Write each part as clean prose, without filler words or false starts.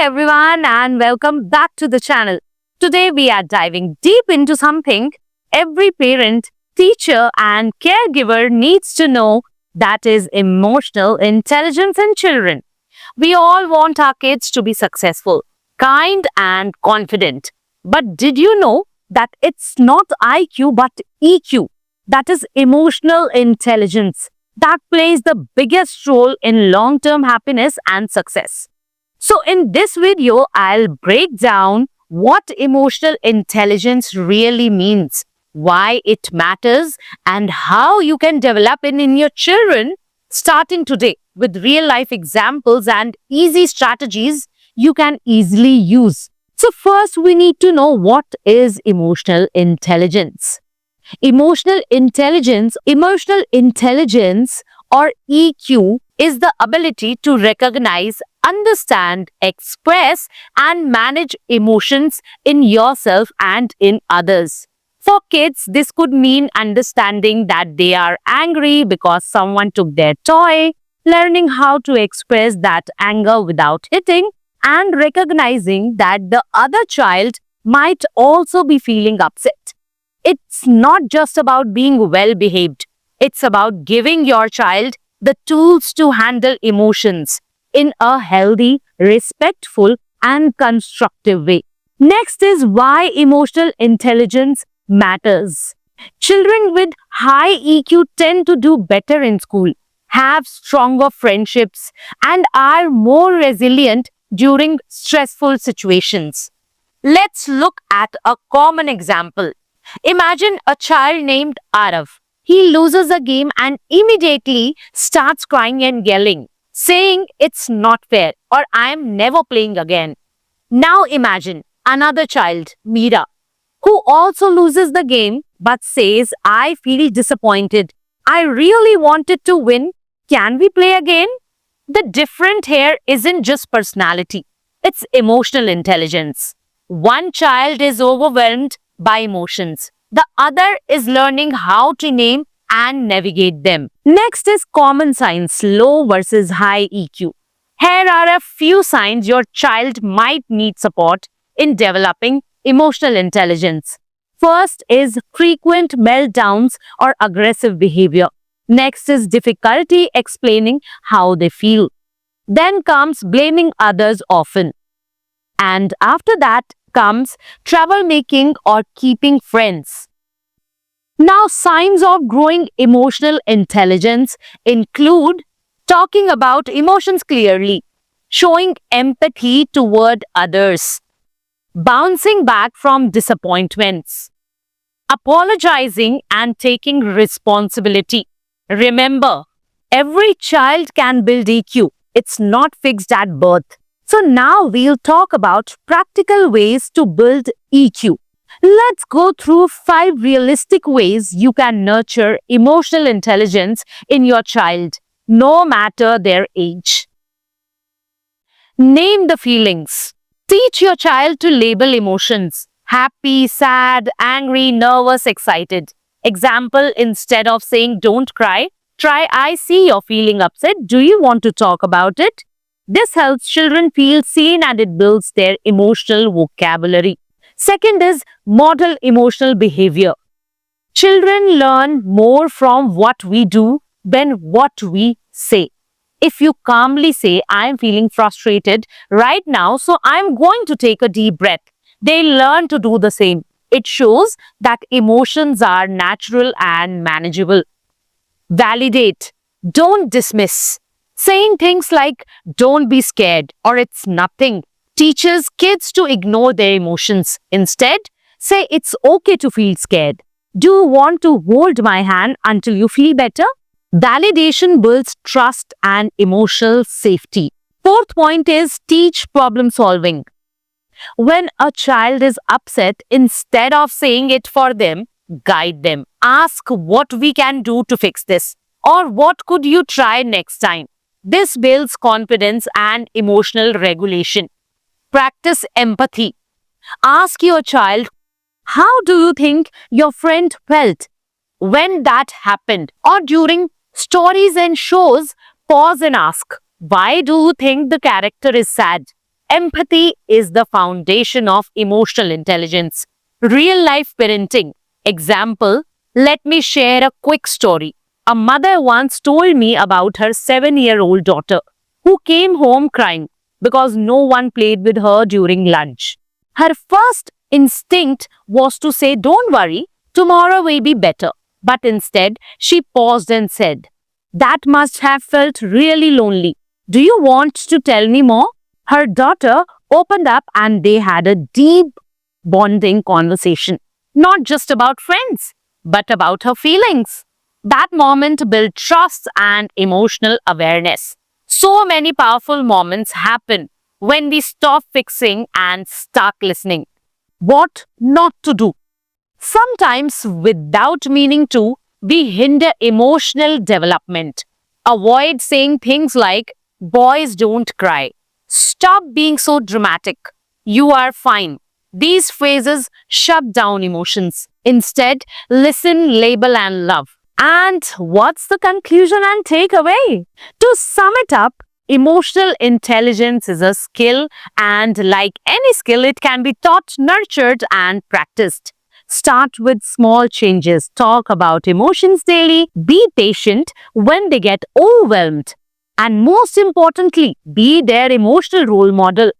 everyone, and welcome back to the channel. Today, we are diving deep into something every parent, teacher, and caregiver needs to know, that is emotional intelligence in children. We all want our kids to be successful, kind, and confident. But did you know that it's not IQ but EQ? That is emotional intelligence that plays the biggest role in long term happiness and success. So, in this video, I'll break down what emotional intelligence really means, why it matters, and how you can develop it in your children starting today with real life examples and easy strategies you can easily use. So, first, we need to know what is emotional intelligence. Emotional intelligence or EQ is the ability to recognize, understand, express, and manage emotions in yourself and in others. For kids, this could mean understanding that they are angry because someone took their toy, learning how to express that anger without hitting, and recognizing that the other child might also be feeling upset. It's not just about being well behaved, it's about giving your child the tools to handle emotions in a healthy, respectful, and constructive way. Next is why emotional intelligence matters. Children with high EQ tend to do better in school, have stronger friendships, and are more resilient during stressful situations. Let's look at a common example. Imagine a child named Arav. He loses a game and immediately starts crying and yelling, saying it's not fair or I'm never playing again. Now imagine another child, Meera, who also loses the game but says, I feel disappointed. I really wanted to win. Can we play again? The difference here isn't just personality, it's emotional intelligence. One child is overwhelmed by emotions. The other is learning how to name and navigate them. Next is common signs, low versus high EQ. Here are a few signs your child might need support in developing emotional intelligence. First is frequent meltdowns or aggressive behavior. Next is difficulty explaining how they feel. Then comes blaming others often. And after that comes troublemaking or keeping friends. Now, signs of growing emotional intelligence include talking about emotions clearly, showing empathy toward others, bouncing back from disappointments, apologizing and taking responsibility. Remember, every child can build EQ. It's not fixed at birth. So now we'll talk about practical ways to build EQ. Let's go through 5 realistic ways you can nurture emotional intelligence in your child, no matter their age. Name the feelings. Teach your child to label emotions: happy, sad, angry, nervous, excited. Example, instead of saying don't cry, try I see you're feeling upset. Do you want to talk about it? This helps children feel seen and it builds their emotional vocabulary. Second is model emotional behavior. Children learn more from what we do than what we say. If you calmly say, I'm feeling frustrated right now, so I'm going to take a deep breath, they learn to do the same. It shows that emotions are natural and manageable. Validate. Don't dismiss. Saying things like, don't be scared or it's nothing, teaches kids to ignore their emotions. Instead, say it's okay to feel scared. Do you want to hold my hand until you feel better? Validation builds trust and emotional safety. Fourth point is teach problem solving. When a child is upset, instead of saying it for them, guide them. Ask what we can do to fix this or what could you try next time. This builds confidence and emotional regulation. Practice empathy. Ask your child, how do you think your friend felt when that happened? Or during stories and shows, pause and ask, why do you think the character is sad? Empathy is the foundation of emotional intelligence. Real life parenting. Example, let me share a quick story. A mother once told me about her 7-year-old daughter who came home crying because no one played with her during lunch. Her first instinct was to say, "Don't worry, tomorrow will be better." But instead, she paused and said, "That must have felt really lonely. Do you want to tell me more?" Her daughter opened up and they had a deep bonding conversation, not just about friends, but about her feelings. That moment built trust and emotional awareness. So many powerful moments happen when we stop fixing and start listening. What not to do? Sometimes, without meaning to, we hinder emotional development. Avoid saying things like, "Boys don't cry." "Stop being so dramatic." "You are fine." These phrases shut down emotions. Instead, listen, label, and love. And what's the conclusion and takeaway? To sum it up, emotional intelligence is a skill, and like any skill, it can be taught, nurtured, and practiced. Start with small changes. Talk about emotions daily. Be patient when they get overwhelmed. And most importantly, be their emotional role model.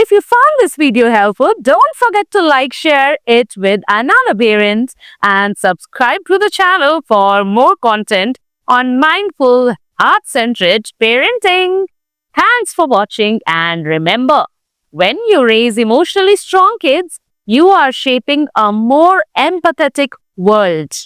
If you found this video helpful, don't forget to like, share it with another parent, and subscribe to the channel for more content on mindful, heart-centered parenting. Thanks for watching, and remember, when you raise emotionally strong kids, you are shaping a more empathetic world.